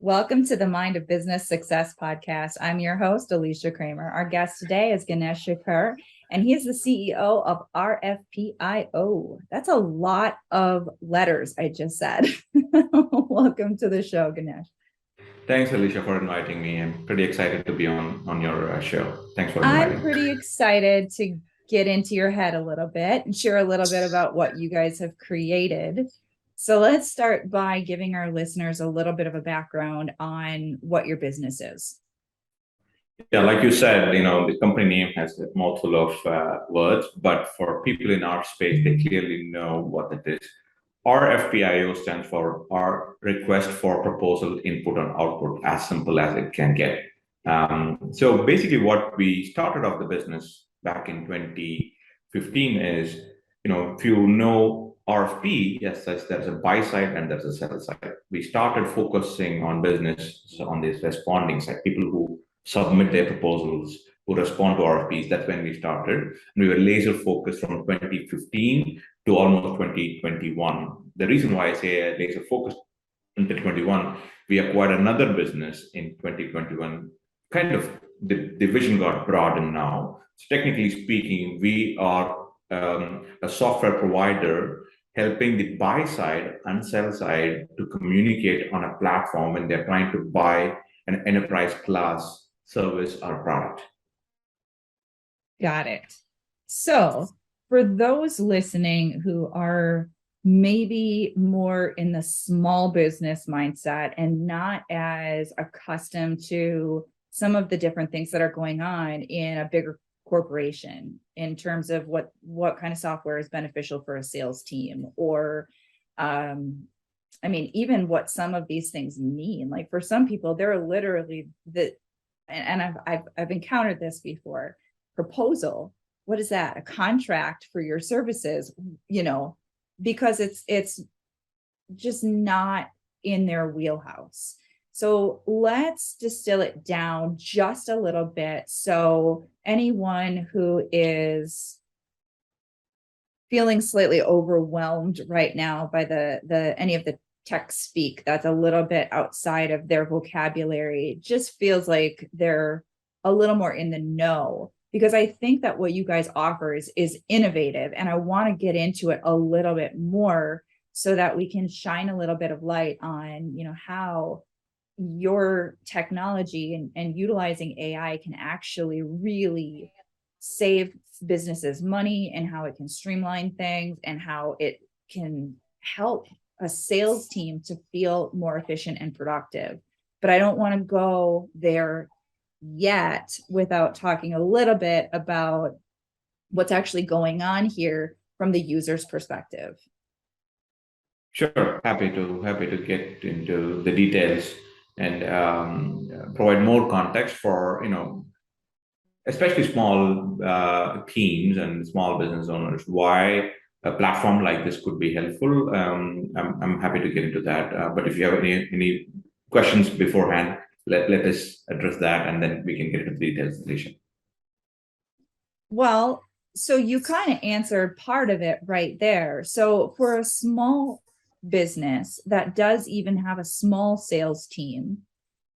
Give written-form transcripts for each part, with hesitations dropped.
Welcome to the Mind of Business Success podcast. I'm your host, Alicia Cramer. Our guest today is Ganesh Shankar, and he is the CEO of RFPIO. That's a lot of letters I just said. Welcome to the show, Ganesh. Thanks, Alicia, for inviting me. I'm pretty excited to be on your show. Thanks for I'm inviting me. pretty excited to get into your head a little bit and share a little bit about what you guys have created. So let's start by giving our listeners a little bit of a background on what your business is. Yeah, like you said, the company name has a mouthful of words, but for people in our space, they clearly know what it is. RFPIO stands for our request for proposal input and output, as simple as it can get. So basically, what we started off the business back in 2015 is, if you know RFP, yes, there's a buy side and there's a sell side. We started focusing on business on this responding side, people who submit their proposals, who respond to RFPs. That's when we started. And we were laser focused from 2015 to almost 2021. The reason why I say laser focused until 2021, we acquired another business in 2021. Kind of the vision got broadened now. So technically speaking, we are a software provider helping the buy side and sell side to communicate on a platform when they're trying to buy an enterprise class service or product. Got it. So for those listening who are maybe more in the small business mindset and not as accustomed to some of the different things that are going on in a bigger corporation in terms of what kind of software is beneficial for a sales team, or even what some of these things mean. Like for some people, they're literally and I've encountered this before. Proposal, what is that? A contract for your services, because it's just not in their wheelhouse. So let's distill it down just a little bit. So anyone who is feeling slightly overwhelmed right now by any of the tech speak that's a little bit outside of their vocabulary, just feels like they're a little more in the know, because I think that what you guys offer is innovative, and I want to get into it a little bit more so that we can shine a little bit of light on how your technology and utilizing AI can actually really save businesses money, and how it can streamline things, and how it can help a sales team to feel more efficient and productive. But I don't want to go there yet without talking a little bit about what's actually going on here from the user's perspective. Sure, happy to get into the details and provide more context for especially small teams and small business owners, why a platform like this could be helpful. I'm happy to get into that. But if you have any questions beforehand, let us address that, and then we can get into the details, Alicia. Well, so you kind of answered part of it right there. So for a small business that does even have a small sales team,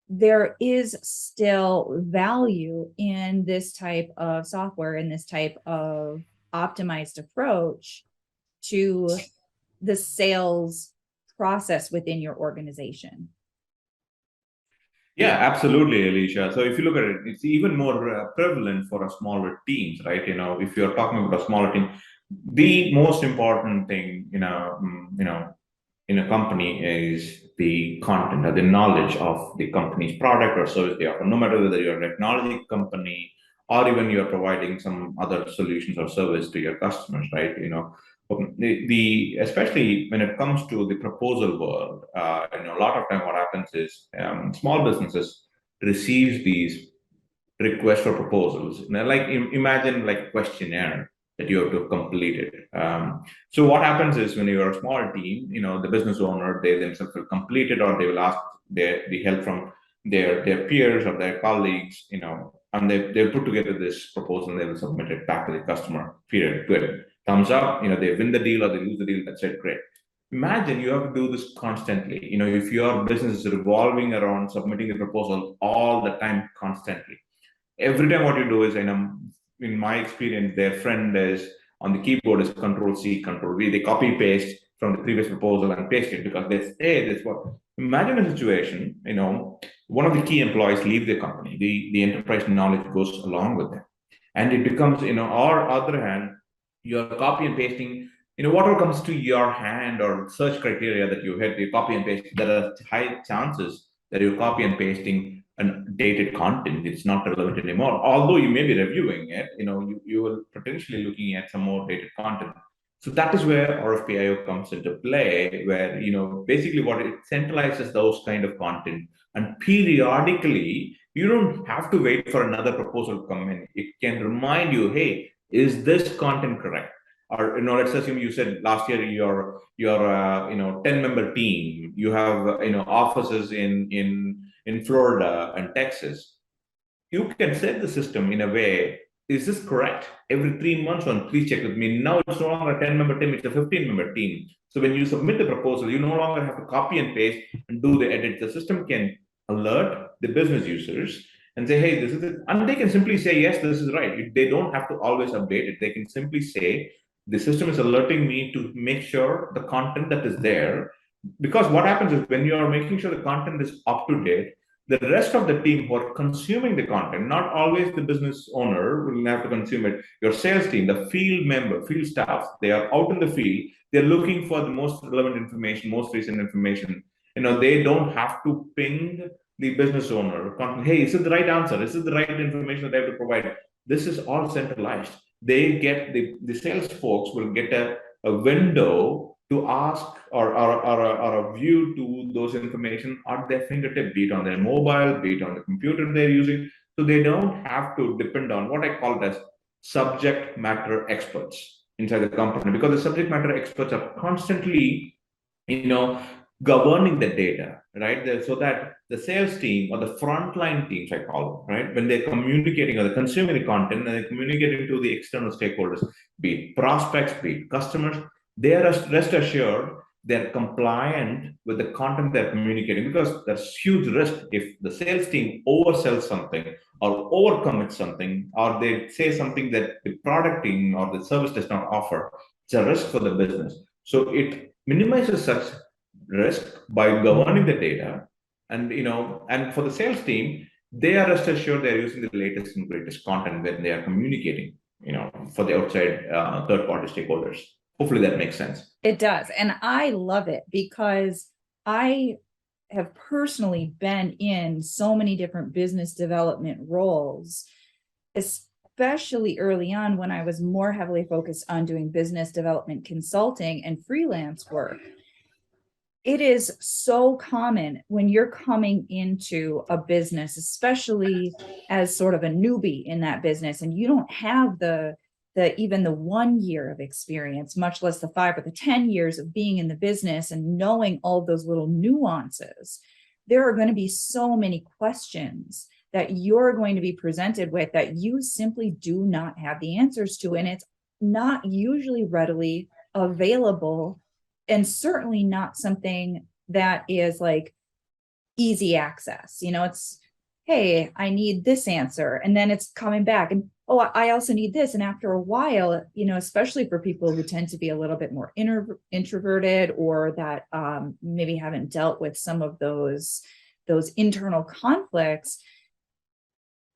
there is still value in this type of software, in this type of optimized approach to the sales process within your organization. Yeah, absolutely, Alicia. So if you look at it, it's even more prevalent for a smaller teams, right? If you're talking about a smaller team, the most important thing, in a company is the content or the knowledge of the company's product or service they offer. No matter whether you're a technology company or even you're providing some other solutions or service to your customers, right? The especially when it comes to the proposal world, a lot of time what happens is small businesses receives these requests for proposals. Like imagine like a questionnaire that you have to complete it. So what happens is when you're a small team, the business owner, they themselves will complete it, or they will ask the help from their peers or their colleagues, and they'll put together this proposal and they will submit it back to the customer. Period. Good. Thumbs up. They win the deal or they lose the deal. That's it. Great. Imagine you have to do this constantly. If your business is revolving around submitting a proposal all the time, constantly. Every time what you do is, in my experience, their friend is on the keyboard is Control C, Control V. They copy paste from the previous proposal and paste it because they say this what. Imagine a situation, one of the key employees leave the company. The enterprise knowledge goes along with them. And it becomes, or other hand, you're copy and pasting, whatever comes to your hand or search criteria that you hit, you copy and paste. There are high chances that you're copy and pasting dated content. It's not relevant anymore. Although you may be reviewing it, you will potentially looking at some more dated content. So that is where RFPIO comes into play, where basically what it centralizes those kind of content, and periodically you don't have to wait for another proposal to come in. It can remind you, hey, is this content correct? Or let's assume you said last year your 10-member team, you have offices in Florida and Texas. You can set the system in a way, is this correct? Every 3 months, please check with me. Now it's no longer a 10-member team, it's a 15-member team. So when you submit the proposal, you no longer have to copy and paste and do the edit. The system can alert the business users and say, hey, this is it. And they can simply say, yes, this is right. They don't have to always update it. They can simply say, the system is alerting me to make sure the content that is there. Because what happens is when you are making sure the content is up to date, the rest of the team who are consuming the content, not always the business owner will have to consume it. Your sales team, the field staff, they are out in the field. They're looking for the most relevant information, most recent information. They don't have to ping the business owner. Hey, is it the right answer? Is it the right information that they have to provide? This is all centralized. They get the sales folks will get a window to ask or a view to those information at their fingertip, be it on their mobile, be it on the computer they're using. So they don't have to depend on what I call it as subject matter experts inside the company, because the subject matter experts are constantly, governing the data, right? So that the sales team or the frontline teams, I call them, right? When they're communicating or they're consuming the content and they're communicating to the external stakeholders, be it prospects, be it customers, they are rest assured they're compliant with the content they're communicating, because there's huge risk if the sales team oversells something or overcommits something, or they say something that the product team or the service does not offer. It's a risk for the business. So it minimizes such risk by governing the data. And and for the sales team, they are rest assured they're using the latest and greatest content when they are communicating, for the outside third-party stakeholders. Hopefully that makes sense. It does. And I love it because I have personally been in so many different business development roles, especially early on when I was more heavily focused on doing business development consulting and freelance work. It is so common when you're coming into a business, especially as sort of a newbie in that business, and you don't have even the 1 year of experience, much less the 5 or the 10 years of being in the business and knowing all those little nuances. There are going to be so many questions that you're going to be presented with that you simply do not have the answers to, and it's not usually readily available, and certainly not something that is like easy access. It's, hey, I need this answer, and then it's coming back, and oh, I also need this. And after a while, especially for people who tend to be a little bit more introverted, or that maybe haven't dealt with some of those internal conflicts,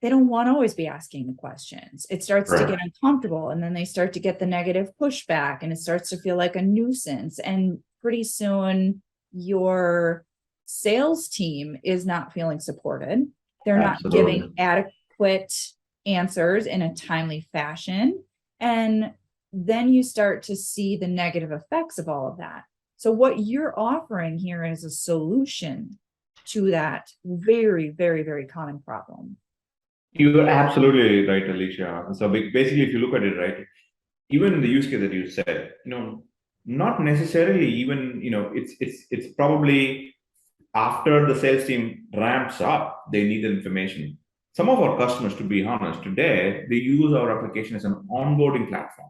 they don't want to always be asking the questions. It starts to get uncomfortable, and then they start to get the negative pushback, and it starts to feel like a nuisance. And pretty soon your sales team is not feeling supported. They're not giving adequate answers in a timely fashion. And then you start to see the negative effects of all of that. So what you're offering here is a solution to that very, very, very common problem. You're absolutely right, Alicia. So basically, if you look at it, right, even in the use case that you said, not necessarily even, it's probably after the sales team ramps up, they need the information. Some of our customers, to be honest, today, they use our application as an onboarding platform.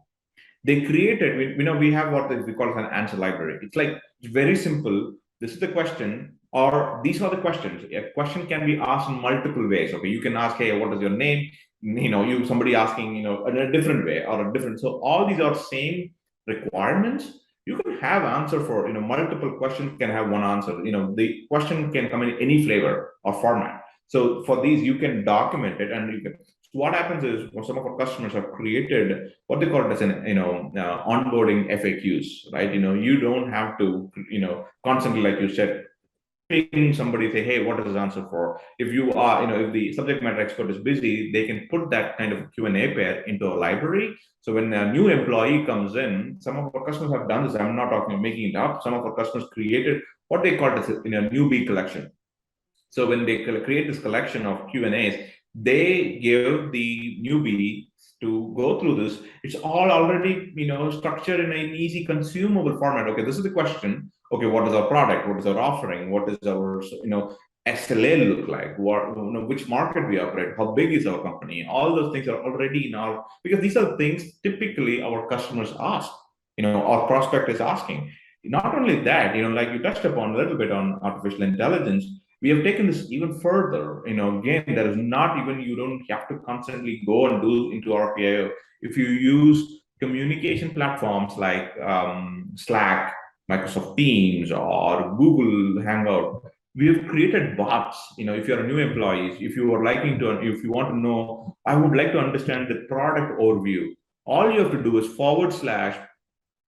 They created, we have what we call as an answer library. It's like It's very simple. This is the question, or these are the questions. A question can be asked in multiple ways. Okay, you can ask, hey, what is your name? You somebody asking, in a different way or a different. So all these are same requirements. You can have answer for, multiple questions can have one answer. The question can come in any flavor or format. So for these, you can document it, and you can. So what happens is, some of our customers have created what they call it as an, onboarding FAQs, right? You don't have to, constantly, like you said, ping somebody, say, hey, what is this answer for? If you are, if the subject matter expert is busy, they can put that kind of Q&A pair into a library. So when a new employee comes in, some of our customers have done this. I'm not talking making it up. Some of our customers created what they call as a newbie collection. So when they create this collection of Q&As, they give the newbie to go through this. It's all already, structured in an easy consumable format. Okay, this is the question. Okay, what is our product? What is our offering? What is our, SLA look like? What, which market we operate? How big is our company? All those things are already in our, because these are things typically our customers ask, our prospect is asking. Not only that, like you touched upon a little bit on artificial intelligence, we have taken this even further. Again, there is not even, you don't have to constantly go and do into RPIO. If you use communication platforms like Slack, Microsoft Teams, or Google Hangout, we have created bots. If you're a new employee, if you are liking to, if you want to know, I would like to understand the product overview, all you have to do is /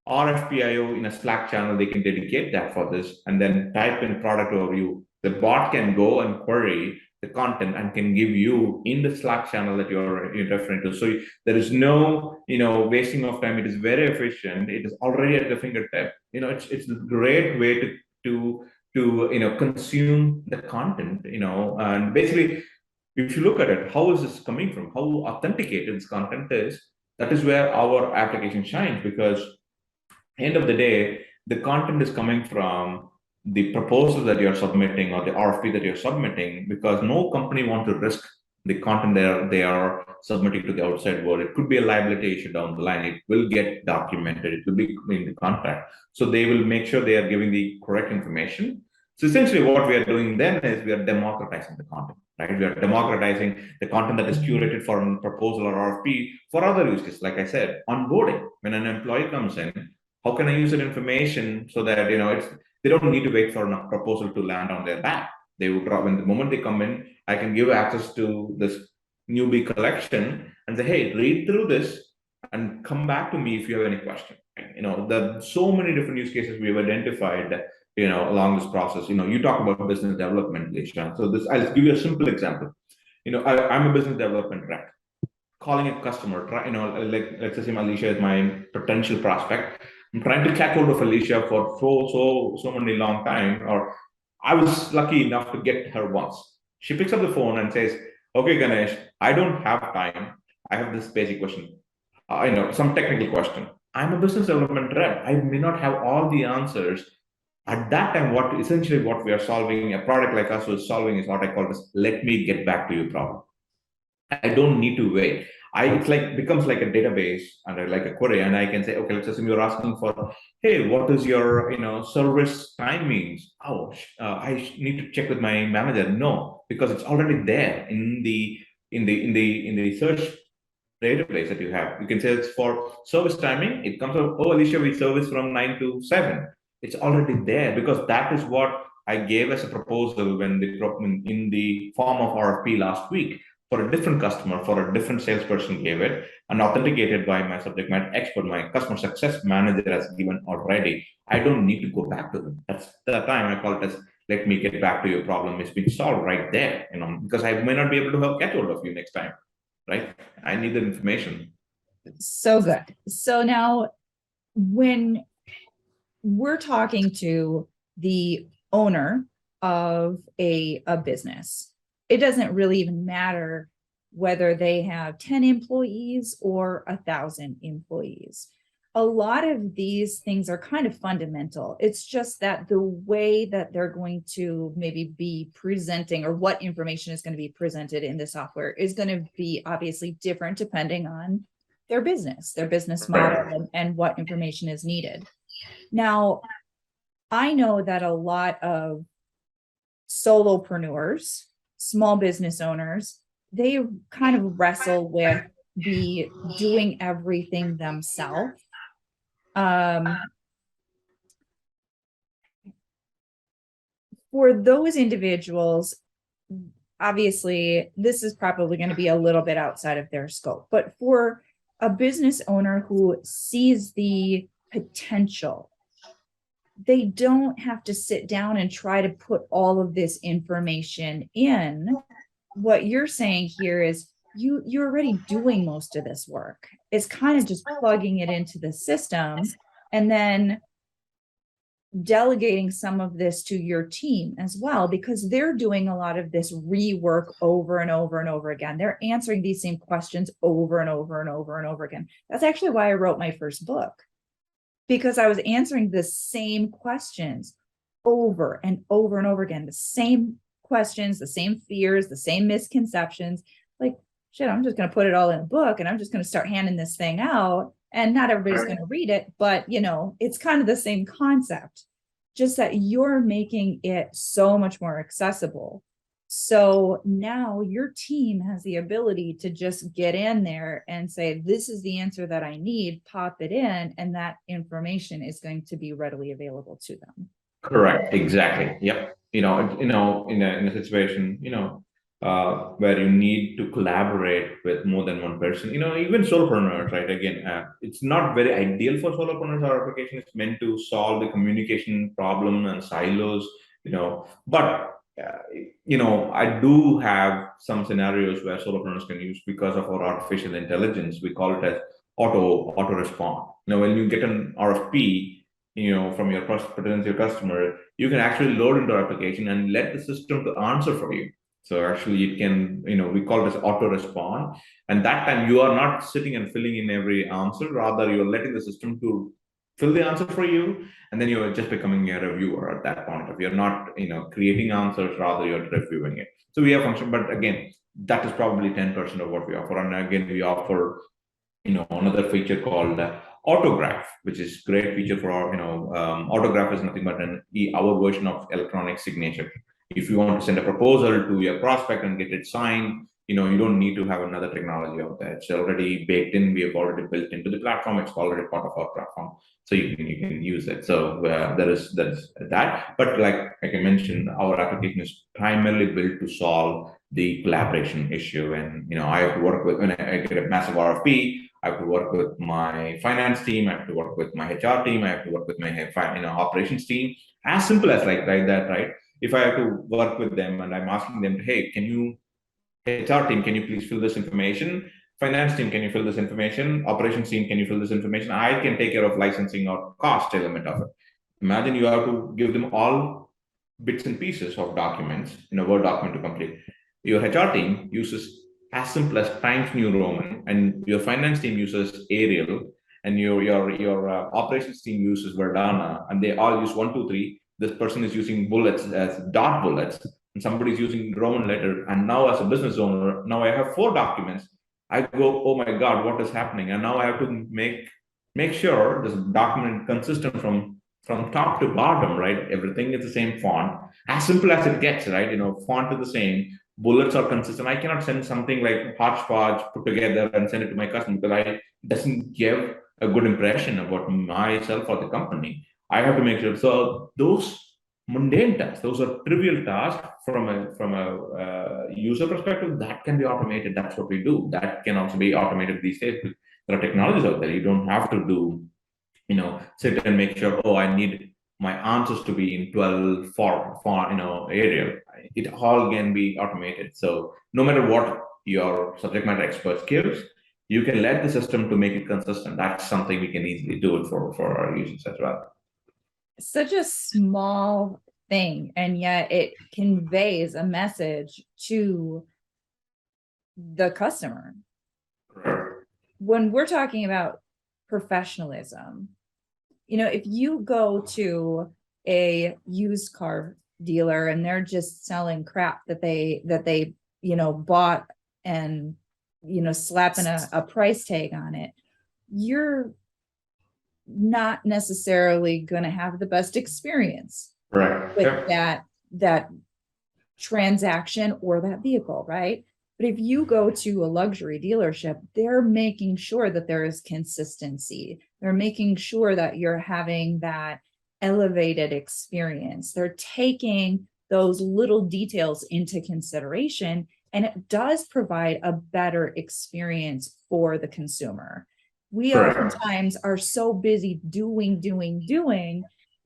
RFPIO in a Slack channel. They can dedicate that for this, and then type in product overview. The bot can go and query the content and can give you in the Slack channel that you're referring to. So there is no, wasting of time. It is very efficient. It is already at the fingertip. It's a great way to consume the content. And basically, if you look at it, how is this coming from? How authenticated this content is? That is where our application shines, because end of the day, the content is coming from the proposal that you're submitting or the RFP that you're submitting, because no company wants to risk the content they are submitting to the outside world. It could be a liability issue down the line. It will get documented. It will be in the contract. So they will make sure they are giving the correct information. So essentially what we are doing then is we are democratizing the content, right? We are democratizing the content that is curated for a proposal or RFP for other use cases. Like I said, onboarding. When an employee comes in, how can I use that information so that, they don't need to wait for a proposal to land on their back. They would drop in the moment they come in, I can give access to this newbie collection and say, hey, read through this and come back to me if you have any question. There are so many different use cases we have identified, along this process. You talk about business development, Alicia. So I'll give you a simple example. I'm a business development rep. Calling a customer, like let's assume Alicia is my potential prospect. I'm trying to catch hold of Alicia for so many long time, or I was lucky enough to get her once. She picks up the phone and says, okay, Ganesh, I don't have time. I have this basic question. Some technical question. I'm a business development rep. I may not have all the answers. At that time, what we are solving, a product like us is solving, is what I call this, let me get back to you problem. I don't need to wait. It's like becomes like a database and like a query, and I can say, okay, let's assume you're asking for, hey, what is your service timings? Oh, I need to check with my manager. No, because it's already there in the search database that you have. You can say it's for service timing. It comes up, oh, Alicia, we service from 9 to 7. It's already there because that is what I gave as a proposal when in the form of RFP last week. For a different customer, for a different salesperson gave it, and authenticated by my subject matter expert, my customer success manager has given already. I don't need to go back to them. That's the time I call it as, let me get back to your problem. It's been solved right there, because I may not be able to get hold of you next time, right? I need the information. So good. So now when we're talking to the owner of a business, it doesn't really even matter whether they have 10 employees or 1,000 employees. A lot of these things are kind of fundamental. It's just that the way that they're going to maybe be presenting, or what information is going to be presented in the software, is going to be obviously different depending on their business model, and what information is needed. Now, I know that a lot of solopreneurs, small business owners, they kind of wrestle with the doing everything themselves. For those individuals, obviously, this is probably going to be a little bit outside of their scope, but for a business owner who sees the potential, they don't have to sit down and try to put all of this information in. What you're saying here is you're already doing most of this work. It's kind of just plugging it into the system and then delegating some of this to your team as well, because they're doing a lot of this rework over and over and over again. They're answering these same questions over and over and over and over again. That's actually why I wrote my first book, because I was answering the same questions over and over and over again, the same questions, the same fears, the same misconceptions. Like, shit, I'm just going to put it all in a book and I'm just going to start handing this thing out, and not everybody's going to read it, but it's kind of the same concept, just that you're making it so much more accessible. So now your team has the ability to just get in there and say, this is the answer that I need, pop it in, and that information is going to be readily available to them. Correct. Exactly. Yep. In a situation, where you need to collaborate with more than one person, even solopreneurs, right? Again, it's not very ideal for solopreneurs. Our application is meant to solve the communication problem and silos, but I do have some scenarios where solopreneurs can use, because of our artificial intelligence. We call it as auto respond. When you get an RFP, from your potential customer, you can actually load into our application and let the system to answer for you. So actually it can, we call it as auto respond. And that time you are not sitting and filling in every answer, rather you're letting the system to fill the answer for you. And then you're just becoming a reviewer at that point of, you're not, creating answers, rather you're reviewing it. So we have function, but again, that is probably 10% of what we offer. And again, we offer, another feature called autograph, which is great feature for our, autograph is nothing but our version of electronic signature. If you want to send a proposal to your prospect and get it signed, you don't need to have another technology out there. It's already baked in. We have already built into the platform. It's already part of our platform, so you can use it. So there is that. But like I mentioned, our application is primarily built to solve the collaboration issue. And I have to work with, when I get a massive RFP, I have to work with my finance team. I have to work with my HR team. I have to work with my operations team. As simple as like that, right? If I have to work with them and I'm asking them, hey, can you, HR team, can you please fill this information? Finance team, can you fill this information? Operations team, can you fill this information? I can take care of licensing or cost element of it. Imagine you have to give them all bits and pieces of documents in a Word document to complete. Your HR team uses as simple as Times New Roman, and your finance team uses Arial, and your operations team uses Verdana, and they all use 1, 2, 3. This person is using bullets as dot bullets, and somebody's using Roman letter. And now, as a business owner, now I have 4 documents. I go, oh my God, what is happening? And now I have to make sure this document is consistent from top to bottom, right? Everything is the same font, as simple as it gets, right? Font is the same, bullets are consistent. I cannot send something like hodgepodge put together and send it to my customer, because it doesn't give a good impression about myself or the company. I have to make sure. So those mundane tasks, those are trivial tasks from a user perspective, that can be automated. That's what we do. That can also be automated these days. There are technologies out there. You don't have to do, sit and make sure, oh, I need my answers to be in 12 for area. It all can be automated. So no matter what your subject matter expert gives, you can let the system to make it consistent. That's something we can easily do it for our users as well. Such a small thing, and yet it conveys a message to the customer. When we're talking about professionalism, if you go to a used car dealer and they're just selling crap that they bought and slapping a price tag on it, you're not necessarily going to have the best experience Right. with Yep. that transaction or that vehicle, right? But if you go to a luxury dealership, they're making sure that there is consistency. They're making sure that you're having that elevated experience. They're taking those little details into consideration, and it does provide a better experience for the consumer. We Correct. oftentimes are so busy doing,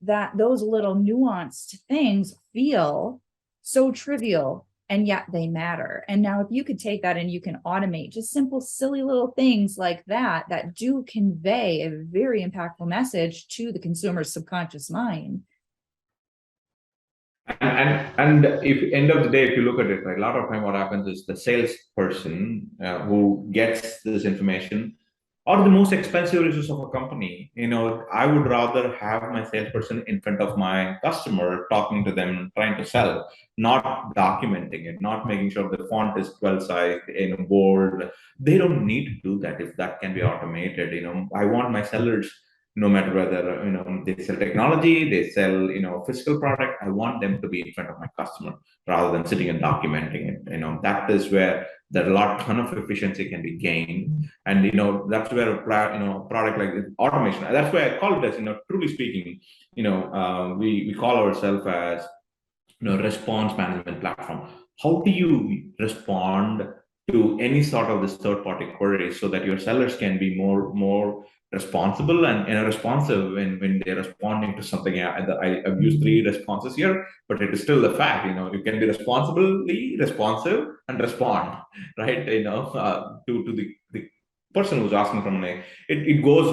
that those little nuanced things feel so trivial, and yet they matter. And now if you could take that and you can automate just simple, silly little things like that, that do convey a very impactful message to the consumer's subconscious mind. And if end of the day, if you look at it, right, a lot of time what happens is the salesperson who gets this information are the most expensive resource of a company. I would rather have my salesperson in front of my customer, talking to them, trying to sell, not documenting it, not making sure the font is 12 size in bold. They don't need to do that if that can be automated. I want my sellers, no matter whether they sell technology, they sell physical product, I want them to be in front of my customer rather than sitting and documenting it. That is where there are a ton of efficiency can be gained. And that's where a product like this, automation, that's why I call it as, truly speaking, we call ourselves as response management platform. How do you respond to any sort of this third party query so that your sellers can be more responsible and responsive when they're responding to something? I've used three responses here, but it is still the fact. You can be responsibly responsive and respond, right? To the person who's asking from it goes,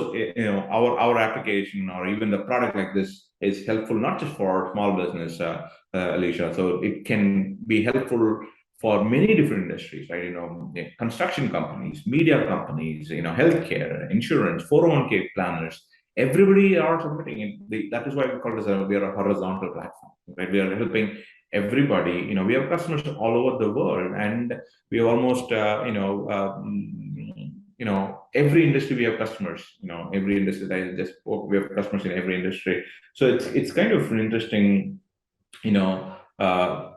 our application or even the product like this is helpful not just for small business, Alicia. So it can be helpful for many different industries, right? Construction companies, media companies, healthcare, insurance, 401k planners. Everybody are submitting it. That is why we call it we are a horizontal platform, right? We are helping everybody. We have customers all over the world, and we have almost, every industry we have customers. Every industry that I just spoke, we have customers in every industry. So it's kind of an interesting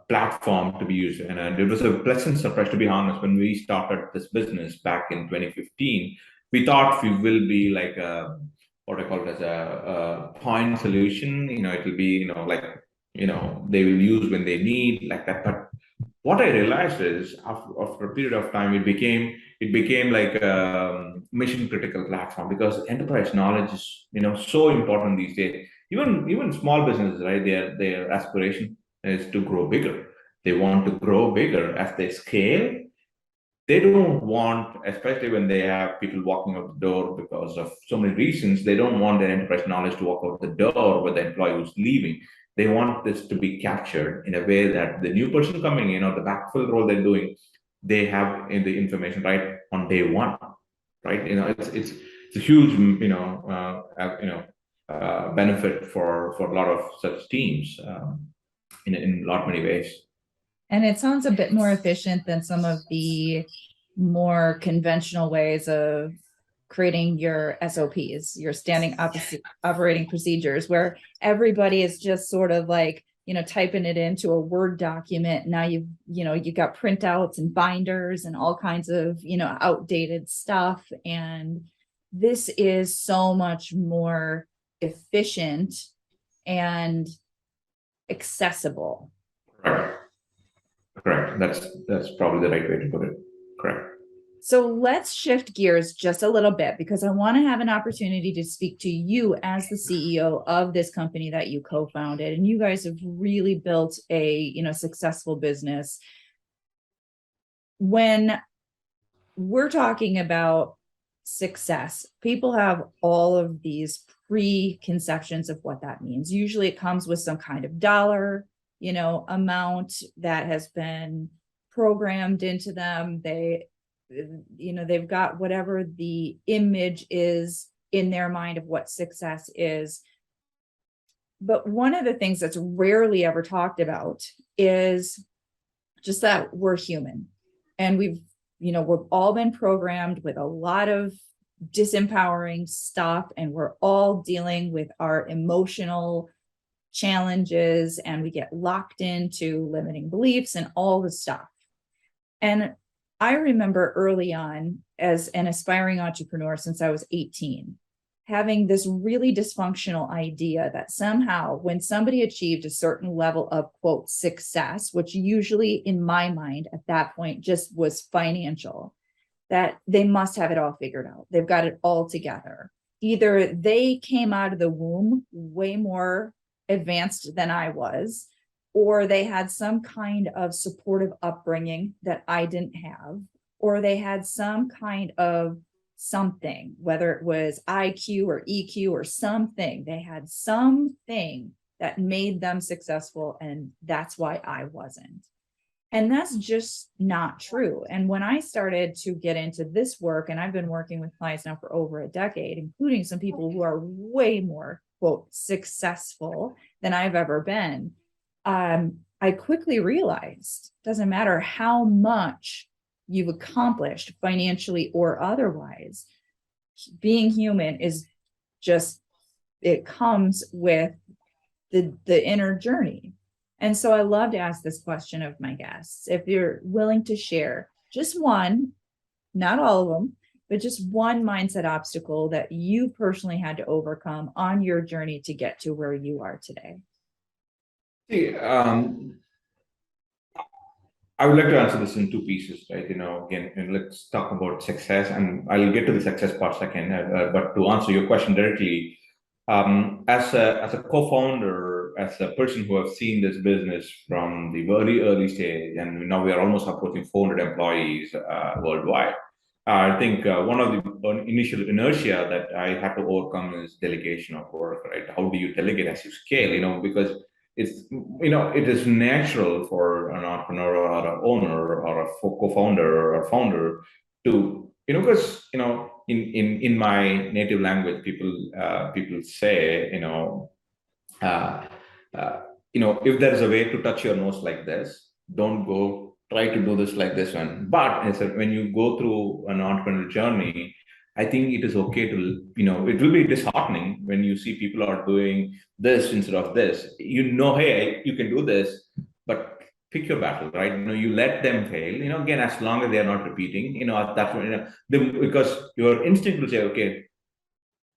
platform to be used. And it was a pleasant surprise, to be honest, when we started this business back in 2015. We thought we will be like what I call it as a point solution. It will be, like, they will use when they need, like that. But what I realized is after a period of time, it became like a mission critical platform, because enterprise knowledge is so important these days. Even small businesses, right? Their aspiration is to grow bigger. They want to grow bigger as they scale. They don't want, especially when they have people walking out the door because of so many reasons, they don't want their enterprise knowledge to walk out the door with the employee who's leaving. They want this to be captured in a way that the new person coming in, or the backfill role they're doing, they have in the information right on day one, right? It's a huge benefit for a lot of such teams, in a lot many ways. And it sounds a bit more efficient than some of the more conventional ways of creating your SOPs, your standing operating procedures, where everybody is just sort of like, typing it into a Word document. Now you got printouts and binders and all kinds of, outdated stuff. And this is so much more efficient and accessible. Correct. That's probably the right way to put it. Correct. So let's shift gears just a little bit, because I want to have an opportunity to speak to you as the CEO of this company that you co-founded, and you guys have really built a, successful business. When we're talking about success, people have all of these preconceptions of what that means. Usually it comes with some kind of dollar, amount that has been programmed into them. They've got whatever the image is in their mind of what success is. But one of the things that's rarely ever talked about is just that we're human, and we've all been programmed with a lot of disempowering stuff, and we're all dealing with our emotional challenges, and we get locked into limiting beliefs and all the stuff. And I remember early on as an aspiring entrepreneur since I was 18, having this really dysfunctional idea that somehow when somebody achieved a certain level of quote success, which usually in my mind at that point just was financial, that they must have it all figured out. They've got it all together. Either they came out of the womb way more advanced than I was, or they had some kind of supportive upbringing that I didn't have, or they had some kind of something, whether it was IQ or EQ or something. They had something that made them successful, and that's why I wasn't. And that's just not true. And when I started to get into this work, and I've been working with clients now for over a decade, including some people who are way more, quote, successful than I've ever been, I quickly realized it doesn't matter how much you've accomplished financially or otherwise, being human is just, it comes with the inner journey. And so I love to ask this question of my guests. If you're willing to share just one, not all of them, but just one mindset obstacle that you personally had to overcome on your journey to get to where you are today. See, I would like to answer this in two pieces, right? Again, and let's talk about success, and I'll get to the success part second. But to answer your question directly, as a co-founder, as a person who have seen this business from the very early stage, and now we are almost approaching 400 employees worldwide. I think one of the initial inertia that I had to overcome is delegation of work, right? How do you delegate as you scale? Because it is natural for an entrepreneur or an owner or a co-founder or a founder to, because in my native language, people say, if there is a way to touch your nose like this, don't go try to do this like this one. But when you go through an entrepreneurial journey, I think it is okay to, it will be disheartening when you see people are doing this instead of this. Hey, you can do this, but pick your battle, right? You let them fail, again, as long as they are not repeating, that's when, because your instinct will say, okay,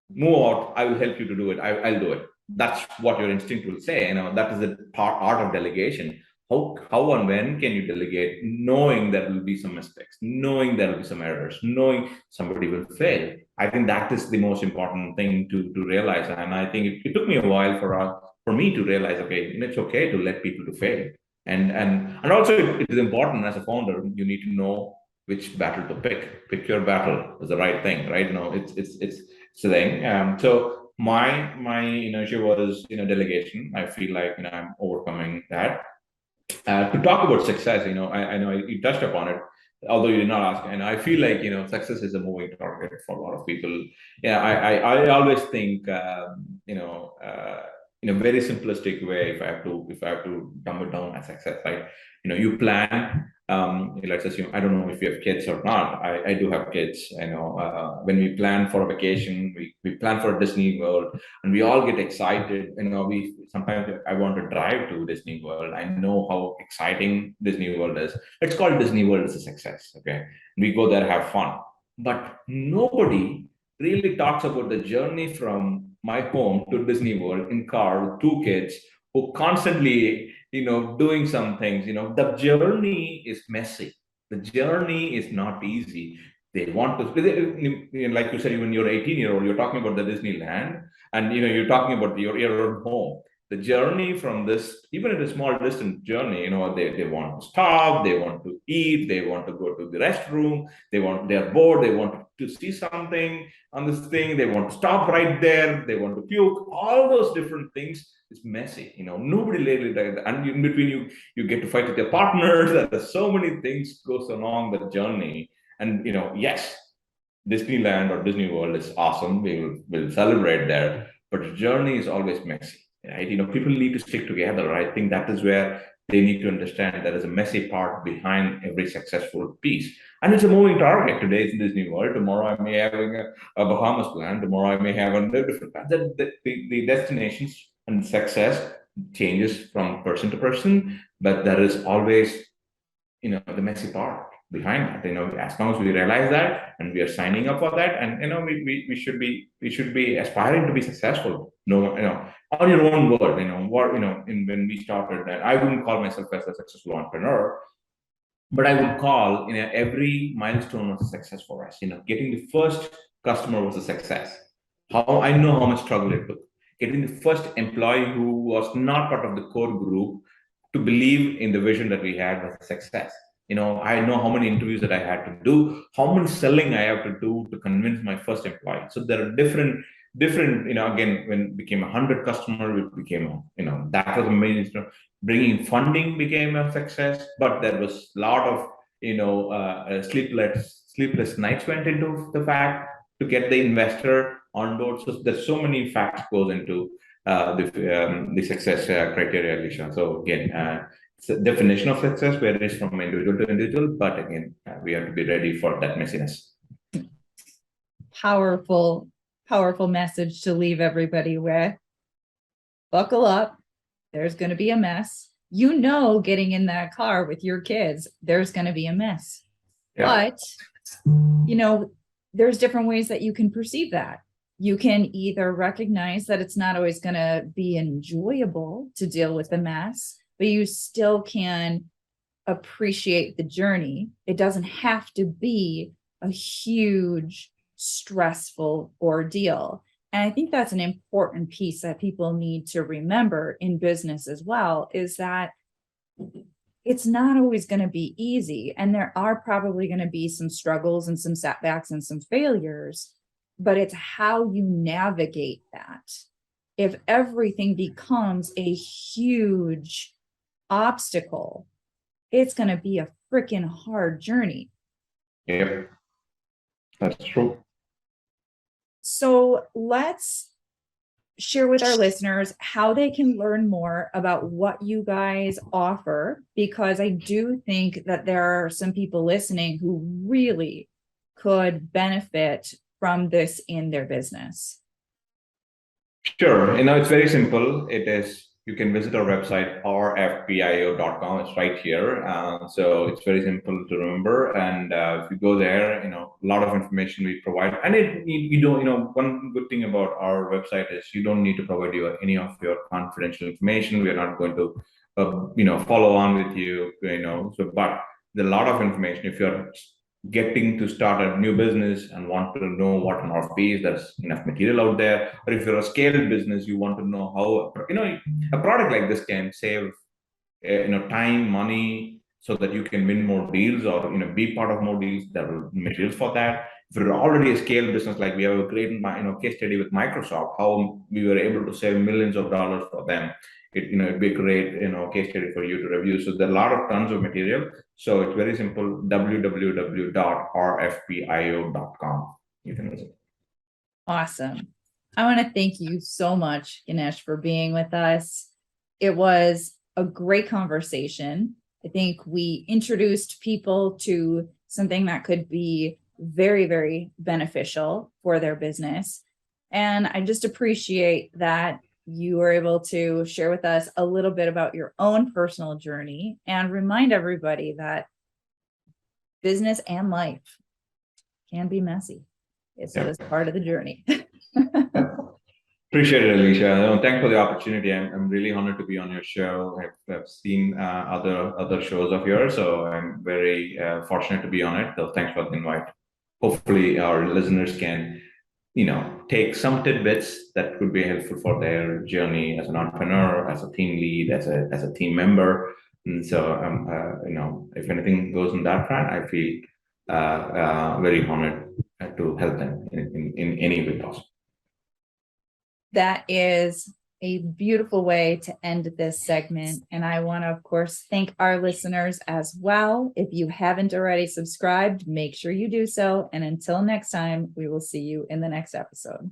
move out, I will help you to do it. I'll do it. That's what your instinct will say. That is the art of delegation. How and when can you delegate, knowing there will be some mistakes, knowing there will be some errors, knowing somebody will fail? I think that is the most important thing to realize. And I think it took me a while for me to realize, okay, it's okay to let people to fail. And also it is important as a founder, you need to know which battle to pick. Pick your battle is the right thing, right? It's the thing. So my inertia was delegation. I feel like I'm overcoming that. To talk about success, I know you touched upon it, although you did not ask, and I feel like success is a moving target for a lot of people. Yeah, I always think in a very simplistic way, if I have to dumb it down as success, right? You plan. Let's assume, I don't know if you have kids or not. I do have kids. When we plan for a vacation, we plan for Disney World, and we all get excited. We sometimes I want to drive to Disney World. I know how exciting Disney World is. Let's call Disney World as a success. Okay, we go there, have fun, but nobody really talks about the journey from my home to Disney World in car with two kids who constantly doing some things. The journey is messy. The journey is not easy. They want to, like you said, when you're 18-year-old, you're talking about the Disneyland, and you're talking about your own home. The journey from this, even at a small distance journey, they want to stop, they want to eat, they want to go to the restroom, they're bored, they want to see something on this thing, they want to stop right there, they want to puke. All those different things is messy. Nobody lately does that. And in between, you get to fight with your partners. There's so many things goes along the journey. And yes, Disneyland or Disney World is awesome. We'll celebrate there, but the journey is always messy. Right? People need to stick together. I think that is where they need to understand there is a messy part behind every successful piece. And it's a moving target. Today it's Disney World. Tomorrow I may having a Bahamas plan. Tomorrow I may have a different plan. The destinations and success changes from person to person, but there is always, the messy part behind that. As long as we realize that and we are signing up for that, and we should be aspiring to be successful. No, on your own word. When we started, and I wouldn't call myself as a successful entrepreneur, but I would call, every milestone was a success for us. Getting the first customer was a success. How I know how much struggle it took. Getting the first employee who was not part of the core group to believe in the vision that we had was a success. I know how many interviews that I had to do, how much selling I have to do to convince my first employee. So there are different, again, when it became 100 customer, it became, that was amazing. Bringing funding became a success, but there was a lot of, sleepless nights went into the fact to get the investor on board. So there's so many facts goes into the success criteria, Alicia. So again, it's a definition of success varies from individual to individual, but again, we have to be ready for that messiness. Powerful, powerful message to leave everybody with. Buckle up. There's going to be a mess. Getting in that car with your kids, there's going to be a mess. Yeah. But, there's different ways that you can perceive that. You can either recognize that it's not always going to be enjoyable to deal with the mess, but you still can appreciate the journey. It doesn't have to be a huge, stressful ordeal. And I think that's an important piece that people need to remember in business as well, is that it's not always going to be easy. And there are probably going to be some struggles and some setbacks and some failures, but it's how you navigate that. If everything becomes a huge obstacle, it's going to be a freaking hard journey. Yep, that's true. So let's share with our listeners how they can learn more about what you guys offer, because I do think that there are some people listening who really could benefit from this in their business. Sure. It's very simple. You can visit our website, rfpio.com. It's right here. So it's very simple to remember. And if you go there, a lot of information we provide. And one good thing about our website is you don't need to provide any of your confidential information. We are not going to, follow on with you, but there's a lot of information. If you're getting to start a new business and want to know what an RFP is, there's enough material out there. Or if you're a scaled business, you want to know how a product like this can save time, money, so that you can win more deals or be part of more deals. There are materials for that. If you're already a scaled business, like we have a great case study with Microsoft, how we were able to save millions of dollars for them. It'd be a great case study for you to review. So there are tons of material. So it's very simple. www.rfpio.com. You can visit. Awesome. I want to thank you so much, Ganesh, for being with us. It was a great conversation. I think we introduced people to something that could be very, very beneficial for their business. And I just appreciate that you were able to share with us a little bit about your own personal journey and remind everybody that business and life can be messy. It's just part of the journey. Appreciate it, Alicia. Thanks for the opportunity. I'm really honored to be on your show. I've seen other shows of yours, so I'm very fortunate to be on it. So thanks for the invite. Hopefully our listeners can take some tidbits that could be helpful for their journey as an entrepreneur, as a team lead, as a team member. And so, if anything goes in that front, I feel very honored to help them in any way possible. That is a beautiful way to end this segment. And I want to, of course, thank our listeners as well. If you haven't already subscribed, make sure you do so. And until next time, we will see you in the next episode.